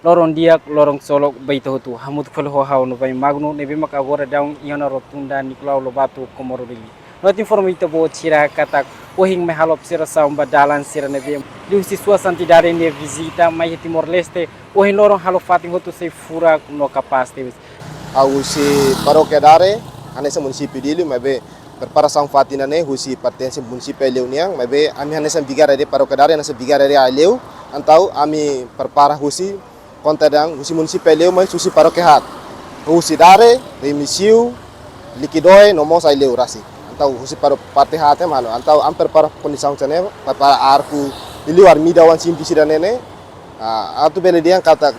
lorong diak lorong solok baita hutu hamut fal ho haw no bay magno nebe mak agora daung iona rotunda Nicolau Lobato Komoro Dili not informita bo tira katak ohing me halop sira samba dalan sira nebe liusi suasanti dare ne visita mai Timor Leste ohin lorong halo fating hutu se fura no kapaste Husi Parokia Dare, anessa município dele, mas preparação fatina né, husi pertence município Leuniang, mas ami anessa vigara de Parokia Dare, anessa vigara de Aleu, então ami prepara husi conta dang husi município Leu, mas husi Parokia Hat, husi Dare, remisiu, liquidoi, nomos Aleu rasi, então husi para parte hat malo, então am prepara condição tene, prepara arco, ili armida wan simpisi nene, atu bele dia kata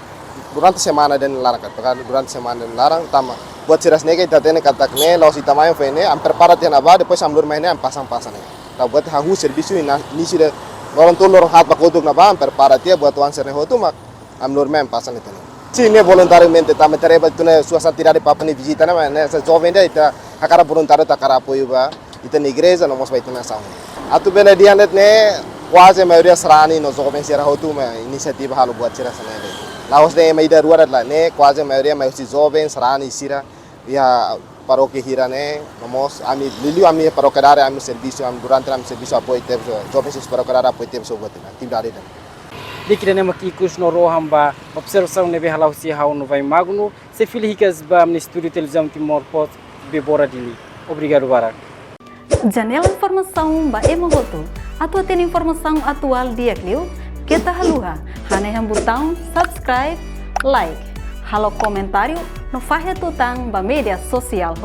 durante semana dan larang kan durante semana dan larang tama buat siras nega kita tene katakne laos itamayo fene am prepara tiana ba depois am lur mainnya am pasang-pasang ta buat hahu servisu ni sida orang tu lor hat bakotuk na ba am prepara tia buat wan serne hotu mak am lur main pasang itu sini voluntariamente tama tereba tune suasa tidak de papa ni visita na ne sa jovem da ita akara voluntário ta kara apoio ba ita na igreja no mos vai tuna saung atu bele dia net ne quase a maioria serani no jovem sera hotu ma inisiativa halu buat siras nele Laos de maida ruara la ne quase a maioria mais jovens rani sira ya paroquia hira ne nomos ami liliu ami paroquia dare ami serviço am durante am serviço apoio teve jovens paroquia dare apoio teve sobre atividade dan dikira ne makikus no rohamba observação nebe halau si hau no vai magno se filhicas ba am estúdio televisão Timor Post bebora dili obrigado barak Janela informação ba emogoto atau tem informação atual dia kliu kita haluha hane hambutang subscribe like halo comentário no fahe tutang ba media sosial